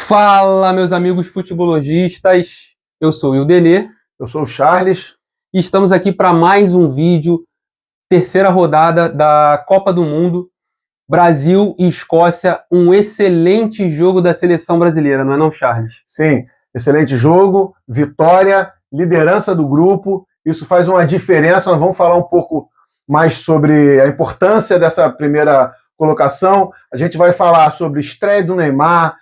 Fala, meus amigos futebologistas, eu sou o Ildenê. Eu sou o Charles. E estamos aqui para mais um vídeo, terceira rodada da Copa do Mundo, Brasil e Escócia, um excelente jogo da seleção brasileira, não é não, Charles? Sim, excelente jogo, vitória, liderança do grupo, isso faz uma diferença. Nós vamos falar um pouco mais sobre a importância dessa primeira colocação. A gente vai falar sobre estreia do Neymar,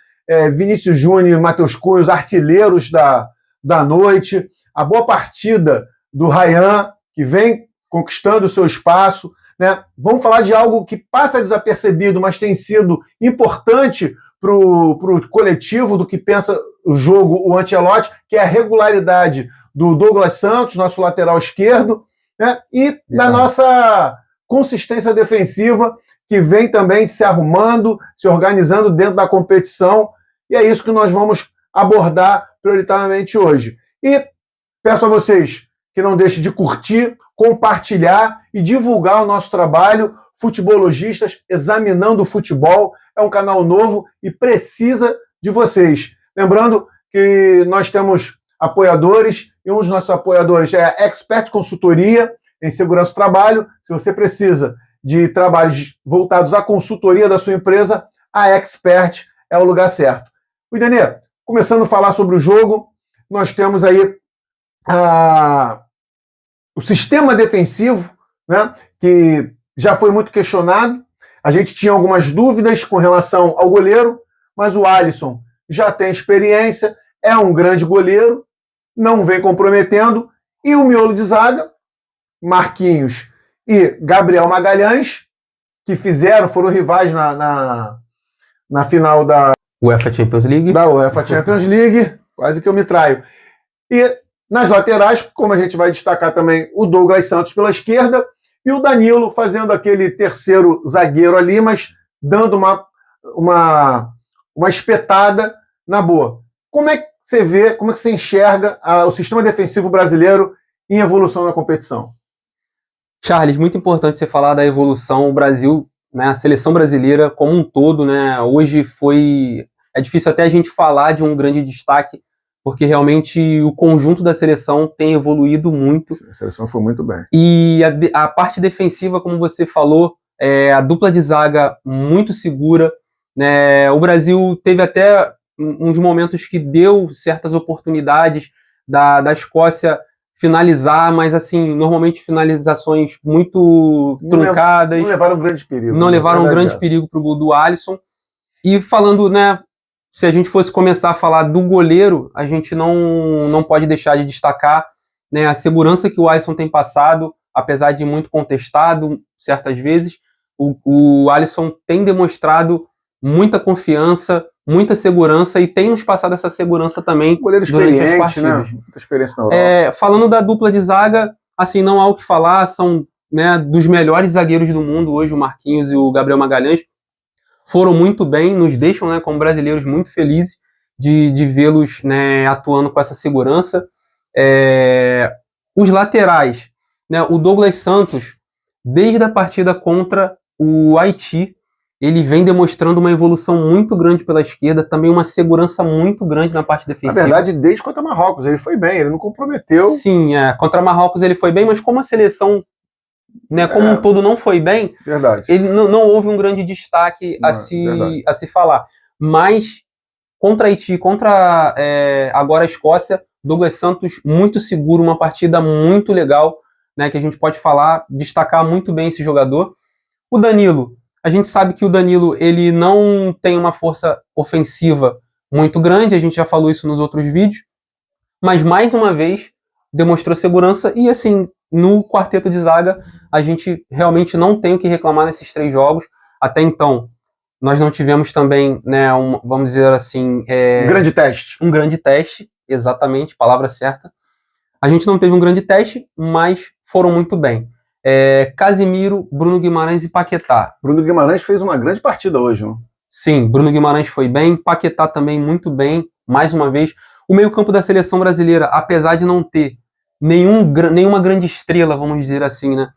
Vinícius Júnior e Matheus Cunha, os artilheiros da noite, a boa partida do Ryan, que vem conquistando o seu espaço, né? Vamos falar de algo que passa desapercebido, mas tem sido importante para o coletivo do que pensa o jogo, o Ancelotti, que é a regularidade do Douglas Santos, nosso lateral esquerdo, né? E da nossa consistência defensiva, que vem também se arrumando, se organizando dentro da competição, e é isso que nós vamos abordar prioritariamente hoje. E peço a vocês que não deixem de curtir, compartilhar e divulgar o nosso trabalho, Futebologistas Examinando o Futebol. É um canal novo e precisa de vocês. Lembrando que nós temos apoiadores, e um dos nossos apoiadores é a Expert Consultoria em Segurança do Trabalho. Se você precisa de trabalhos voltados à consultoria da sua empresa, a Expert é o lugar certo. Ildenê, começando a falar sobre o jogo, nós temos aí o sistema defensivo, né, que já foi muito questionado. A gente tinha algumas dúvidas com relação ao goleiro, mas o Alisson já tem experiência, é um grande goleiro, não vem comprometendo, e o miolo de zaga, Marquinhos e Gabriel Magalhães, que foram rivais na final da UEFA Champions League. Da UEFA Champions League, quase que eu me traio. E nas laterais, como a gente vai destacar também, o Douglas Santos pela esquerda e o Danilo fazendo aquele terceiro zagueiro ali, mas dando uma espetada na boa. Como é que você vê, como é que você enxerga o sistema defensivo brasileiro em evolução na competição? Charles, muito importante você falar da evolução. O Brasil, né, a seleção brasileira como um todo, né, hoje é difícil até a gente falar de um grande destaque, porque realmente o conjunto da seleção tem evoluído muito. A seleção foi muito bem. E a parte defensiva, como você falou, a dupla de zaga muito segura, né? O Brasil teve até uns momentos que deu certas oportunidades da Escócia finalizar, mas assim, normalmente finalizações muito truncadas. Não levaram grande perigo. Não levaram um grande perigo para o gol do Alisson. E falando, né, se a gente fosse começar a falar do goleiro, a gente não pode deixar de destacar, né, a segurança que o Alisson tem passado, apesar de muito contestado certas vezes. O Alisson tem demonstrado muita confiança, muita segurança, e tem nos passado essa segurança também durante as partidas. Né? Muita experiência na Europa. Falando da dupla de zaga, assim, não há o que falar, são, né, dos melhores zagueiros do mundo hoje, o Marquinhos e o Gabriel Magalhães. Foram muito bem, nos deixam, né, como brasileiros muito felizes de vê-los, né, atuando com essa segurança. Os laterais, né, o Douglas Santos, desde a partida contra o Haiti, ele vem demonstrando uma evolução muito grande pela esquerda, também uma segurança muito grande na parte defensiva. Na verdade, desde contra Marrocos, ele foi bem, ele não comprometeu. Sim, contra Marrocos ele foi bem, mas como a seleção, né, como um todo não foi bem, verdade. Ele não houve um grande destaque a se falar. Mas contra Haiti, contra agora a Escócia, Douglas Santos muito seguro, uma partida muito legal, né, que a gente pode falar, destacar muito bem esse jogador. O Danilo, a gente sabe que o Danilo ele não tem uma força ofensiva muito grande, a gente já falou isso nos outros vídeos, mas mais uma vez demonstrou segurança. E assim, no quarteto de zaga, a gente realmente não tem o que reclamar nesses 3 jogos. Até então, nós não tivemos também, né, vamos dizer assim... um grande teste. Um grande teste, exatamente, palavra certa. A gente não teve um grande teste, mas foram muito bem. Casimiro, Bruno Guimarães e Paquetá. Bruno Guimarães fez uma grande partida hoje, não? Sim, Bruno Guimarães foi bem, Paquetá também muito bem, mais uma vez. O meio-campo da seleção brasileira, apesar de não ter nenhuma grande estrela, vamos dizer assim, né,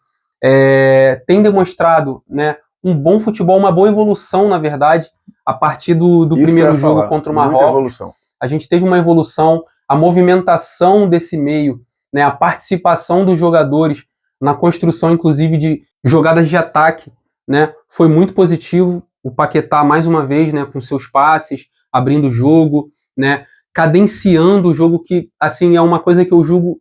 tem demonstrado, né, um bom futebol, uma boa evolução, na verdade. a partir do primeiro jogo contra o Marrocos, a gente teve uma evolução, a movimentação desse meio, né, a participação dos jogadores na construção, inclusive, de jogadas de ataque, né, foi muito positivo. O Paquetá, mais uma vez, né, com seus passes, abrindo o jogo, né, cadenciando o jogo, que assim é uma coisa que eu julgo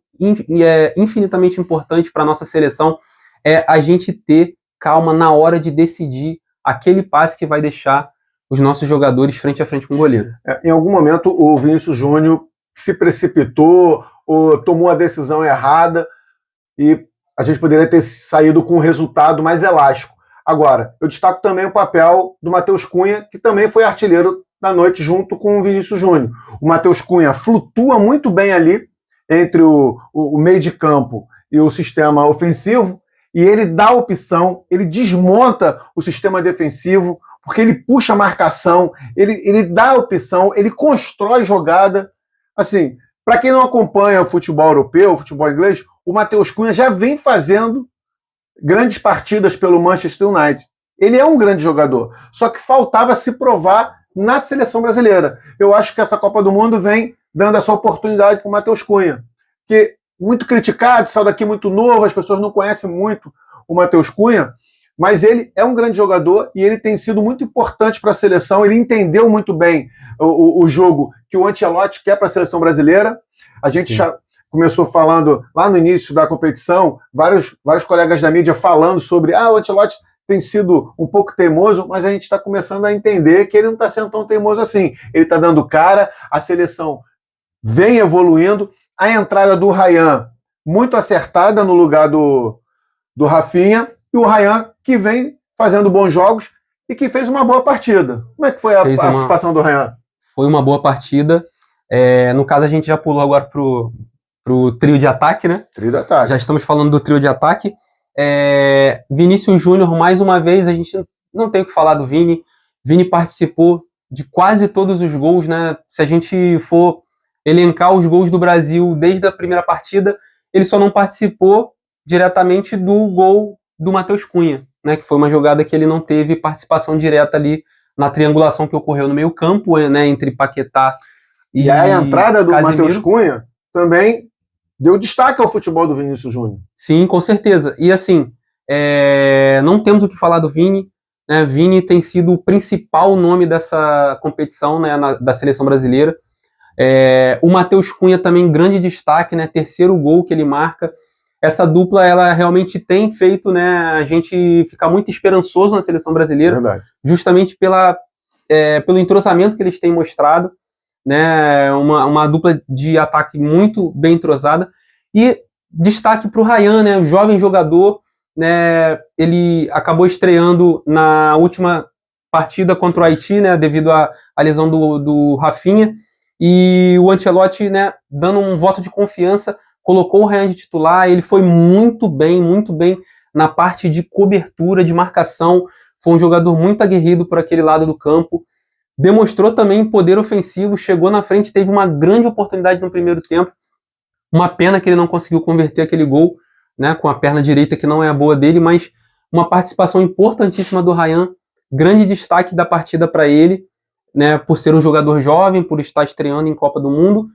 infinitamente importante para a nossa seleção, é a gente ter calma na hora de decidir aquele passe que vai deixar os nossos jogadores frente a frente com o goleiro. Em algum momento o Vinícius Júnior se precipitou ou tomou a decisão errada e a gente poderia ter saído com um resultado mais elástico. Agora, eu destaco também o papel do Matheus Cunha, que também foi artilheiro da noite junto com o Vinícius Júnior. O Matheus Cunha flutua muito bem ali entre o meio de campo e o sistema ofensivo, e ele dá opção, ele desmonta o sistema defensivo, porque ele puxa a marcação, ele dá opção, ele constrói jogada. Assim, para quem não acompanha o futebol europeu, o futebol inglês, o Matheus Cunha já vem fazendo grandes partidas pelo Manchester United. Ele é um grande jogador, só que faltava se provar na seleção brasileira. Eu acho que essa Copa do Mundo vem dando essa oportunidade para o Matheus Cunha, que muito criticado, saiu daqui muito novo, as pessoas não conhecem muito o Matheus Cunha, mas ele é um grande jogador e ele tem sido muito importante para a seleção. Ele entendeu muito bem o jogo que o Ancelotti quer para a seleção brasileira. A gente já começou falando lá no início da competição, vários colegas da mídia falando sobre o Ancelotti tem sido um pouco teimoso, mas a gente está começando a entender que ele não está sendo tão teimoso assim. Ele está dando cara, a seleção vem evoluindo, a entrada do Ryan muito acertada no lugar do Rafinha, e o Ryan que vem fazendo bons jogos e que fez uma boa partida. Como é que foi a participação do Ryan? Foi uma boa partida. No caso, a gente já pulou agora pro trio de ataque, né? Trio de ataque. Já estamos falando do trio de ataque. Vinícius Júnior, mais uma vez, a gente não tem o que falar do Vini. Vini participou de quase todos os gols, né? Se a gente for elencar os gols do Brasil desde a primeira partida, ele só não participou diretamente do gol do Matheus Cunha, né? Que foi uma jogada que ele não teve participação direta ali na triangulação que ocorreu no meio campo, né? Entre Paquetá e a entrada do Matheus Cunha também deu destaque ao futebol do Vinícius Júnior. Sim, com certeza. E assim, não temos o que falar do Vini, né? Vini tem sido o principal nome dessa competição, né? Da seleção brasileira. O Matheus Cunha também, grande destaque, né? Terceiro gol que ele marca. Essa dupla, ela realmente tem feito, né, a gente ficar muito esperançoso na seleção brasileira. Verdade. Justamente pelo entrosamento que eles têm mostrado, né? Uma dupla de ataque muito bem entrosada. E destaque para o Ryan, né? Jovem jogador, né? Ele acabou estreando na última partida contra o Haiti, né? Devido à lesão do Rafinha. E o Ancelotti, né, dando um voto de confiança, colocou o Ryan de titular. Ele foi muito bem na parte de cobertura, de marcação. Foi um jogador muito aguerrido por aquele lado do campo. Demonstrou também poder ofensivo, chegou na frente, teve uma grande oportunidade no primeiro tempo. Uma pena que ele não conseguiu converter aquele gol, né, com a perna direita, que não é a boa dele, mas uma participação importantíssima do Ryan. Grande destaque da partida para ele, né, por ser um jogador jovem, por estar estreando em Copa do Mundo.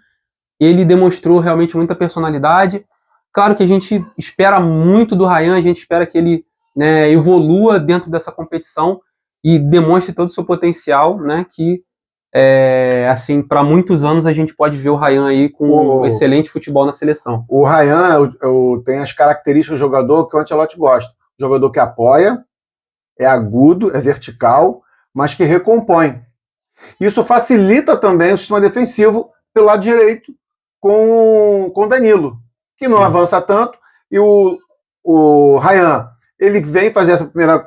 Ele demonstrou realmente muita personalidade. Claro que a gente espera muito do Ryan, a gente espera que ele, né, evolua dentro dessa competição e demonstre todo o seu potencial, né, que assim, para muitos anos a gente pode ver o Ryan aí com um excelente futebol na seleção. O Ryan tem as características do jogador que o Ancelotti gosta. Jogador que apoia, é agudo, é vertical, mas que recompõe. Isso facilita também o sistema defensivo pelo lado direito com o Danilo, que não avança tanto, e o Ryan, ele vem fazer essa primeira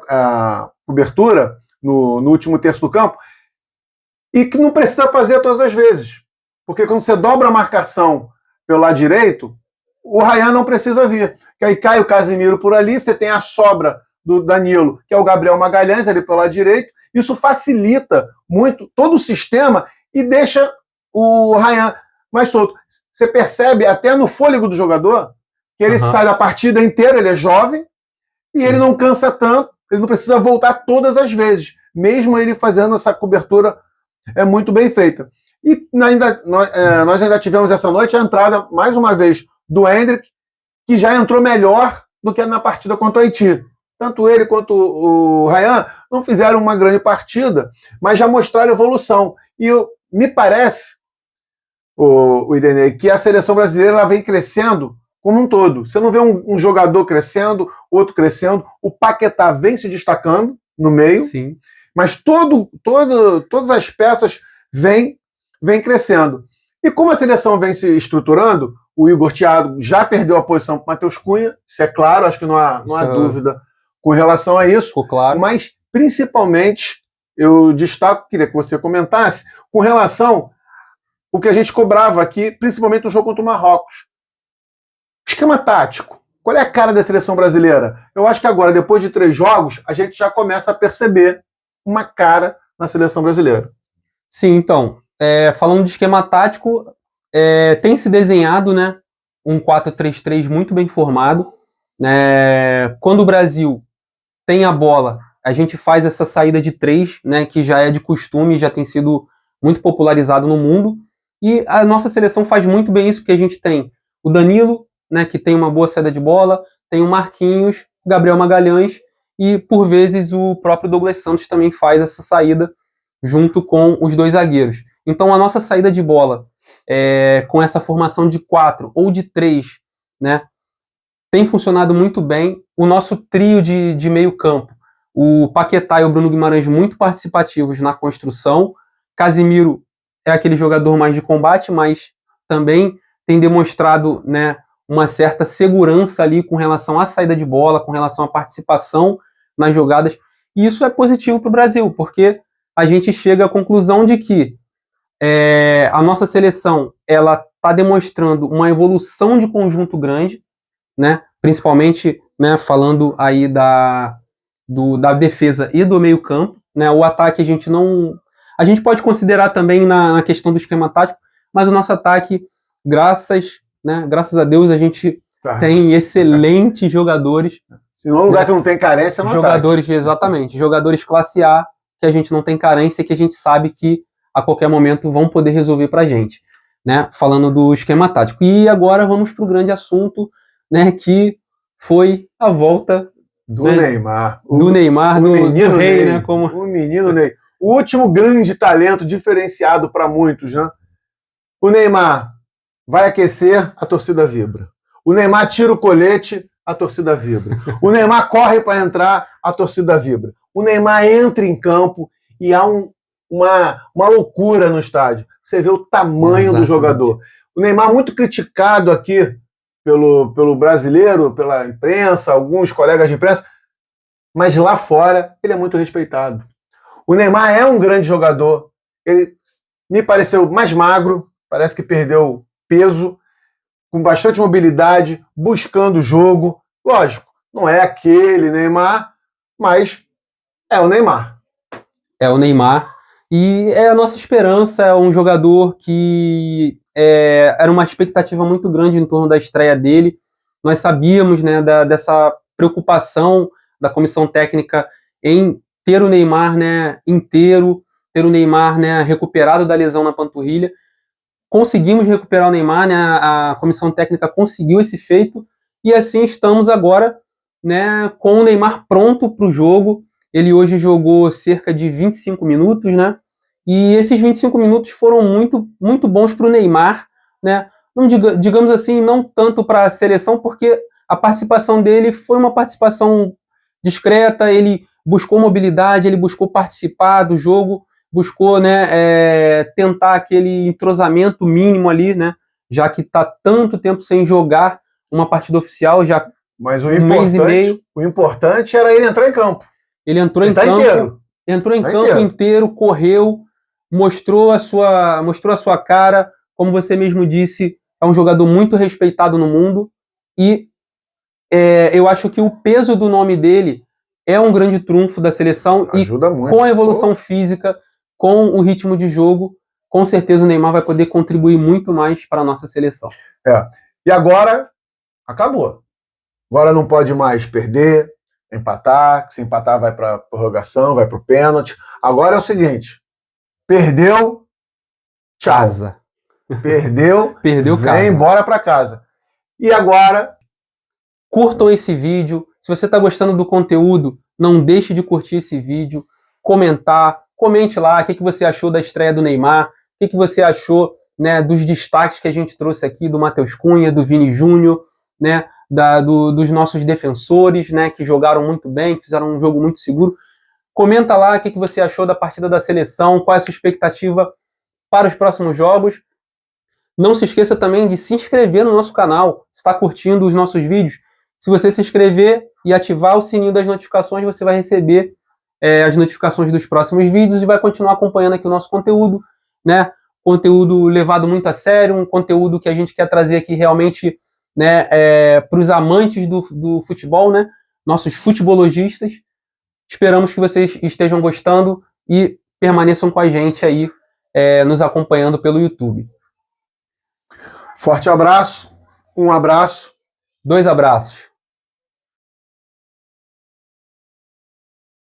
cobertura no último terço do campo, e que não precisa fazer todas as vezes, porque quando você dobra a marcação pelo lado direito, o Ryan não precisa vir, que aí cai o Casemiro por ali, você tem a sobra do Danilo, que é o Gabriel Magalhães ali pelo lado direito. Isso facilita muito todo o sistema e deixa o Ryan mais solto. Você percebe até no fôlego do jogador que ele sai da partida inteira, ele é jovem e ele não cansa tanto, ele não precisa voltar todas as vezes. mesmo ele fazendo essa cobertura muito bem feita. E nós ainda tivemos essa noite a entrada, mais uma vez, do Endrick, que já entrou melhor do que na partida contra o Haiti. Tanto ele quanto o Ryan não fizeram uma grande partida, mas já mostraram evolução. E me parece, o Idenei, que a seleção brasileira ela vem crescendo como um todo. Você não vê um jogador crescendo, outro crescendo. O Paquetá vem se destacando no meio, sim, mas todas as peças vêm crescendo. E como a seleção vem se estruturando, o Igor Thiago já perdeu a posição para o Matheus Cunha, isso é claro, acho que não há dúvida com relação a isso. ficou claro. Mas, principalmente, eu destaco, queria que você comentasse, com relação ao que a gente cobrava aqui, principalmente no jogo contra o Marrocos. Esquema tático. Qual é a cara da seleção brasileira? Eu acho que agora, depois de 3 jogos, a gente já começa a perceber uma cara na seleção brasileira. Sim, então, falando de esquema tático, tem se desenhado, né, um 4-3-3 muito bem formado. Quando o Brasil tem a bola, a gente faz essa saída de 3, né, que já é de costume, já tem sido muito popularizado no mundo. E a nossa seleção faz muito bem isso, porque a gente tem o Danilo, né, que tem uma boa saída de bola, tem o Marquinhos, o Gabriel Magalhães, e por vezes o próprio Douglas Santos também faz essa saída junto com os 2 zagueiros. Então a nossa saída de bola, com essa formação de 4 ou de 3, né, tem funcionado muito bem. O nosso trio de meio campo, o Paquetá e o Bruno Guimarães muito participativos na construção. Casimiro é aquele jogador mais de combate, mas também tem demonstrado, né, uma certa segurança ali com relação à saída de bola, com relação à participação nas jogadas. E isso é positivo para o Brasil, porque a gente chega à conclusão de que a nossa seleção ela está demonstrando uma evolução de conjunto grande, né? Principalmente, né, falando aí da defesa e do meio campo, né? O ataque a gente pode considerar também na questão do esquema tático, mas o nosso ataque, graças a Deus, a gente tem excelentes jogadores. Se não é um lugar que não tem carência, não jogadores, ataque. Exatamente, jogadores classe A, que a gente não tem carência, que a gente sabe que a qualquer momento vão poder resolver pra gente, né? Falando do esquema tático. E agora vamos pro grande assunto, né, que foi a volta do Neymar. Do Neymar, do rei, Ney, né? Como... O menino Ney. O último grande talento diferenciado para muitos, né? O Neymar vai aquecer, a torcida vibra. O Neymar tira o colete, a torcida vibra. O Neymar corre para entrar, a torcida vibra. O Neymar entra em campo e há uma loucura no estádio. Você vê o tamanho do jogador. O Neymar muito criticado aqui pelo brasileiro, pela imprensa, alguns colegas de imprensa, mas lá fora ele é muito respeitado. O Neymar é um grande jogador, ele me pareceu mais magro, parece que perdeu peso, com bastante mobilidade, buscando o jogo. Lógico, não é aquele Neymar, mas é o Neymar. É o Neymar, e é a nossa esperança, é um jogador que era uma expectativa muito grande em torno da estreia dele. Nós sabíamos, né, dessa preocupação da comissão técnica em ter o Neymar, né, inteiro, ter o Neymar, né, recuperado da lesão na panturrilha. Conseguimos recuperar o Neymar, né, a comissão técnica conseguiu esse feito, e assim estamos agora, né, com o Neymar pronto para o jogo. Ele hoje jogou cerca de 25 minutos, né, e esses 25 minutos foram muito, muito bons para o Neymar, né, não digamos assim, não tanto para a seleção, porque a participação dele foi uma participação discreta, ele buscou mobilidade, ele buscou participar do jogo, buscou, né, tentar aquele entrosamento mínimo ali, né, já que está tanto tempo sem jogar uma partida oficial, já mas um mês e meio. O importante era ele entrar em campo. Ele entrou em campo, inteiro, correu, mostrou a sua cara, como você mesmo disse, é um jogador muito respeitado no mundo, e eu acho que o peso do nome dele é um grande trunfo da seleção. Ajuda e muito. Com a evolução física, com o ritmo de jogo, com certeza o Neymar vai poder contribuir muito mais para a nossa seleção. E agora, acabou. Agora não pode mais perder, empatar, que se empatar vai para prorrogação, vai para o pênalti. Agora é o seguinte, perdeu, tchau. Casa. Perdeu, Perdeu, vem casa. embora para casa. E agora, curtam esse vídeo. Se você está gostando do conteúdo, não deixe de curtir esse vídeo, comentar, comente lá o que você achou da estreia do Neymar, o que você achou, né, dos destaques que a gente trouxe aqui, do Matheus Cunha, do Vini Júnior, né, dos nossos defensores, né, que jogaram muito bem, que fizeram um jogo muito seguro. Comenta lá o que você achou da partida da seleção, qual é a sua expectativa para os próximos jogos. Não se esqueça também de se inscrever no nosso canal, se está curtindo os nossos vídeos. Se você se inscrever e ativar o sininho das notificações, você vai receber as notificações dos próximos vídeos e vai continuar acompanhando aqui o nosso conteúdo, né? Conteúdo levado muito a sério, um conteúdo que a gente quer trazer aqui realmente, né, para os amantes do futebol, né? Nossos futebologistas. Esperamos que vocês estejam gostando e permaneçam com a gente aí, nos acompanhando pelo YouTube. Forte abraço, um abraço. 2 abraços.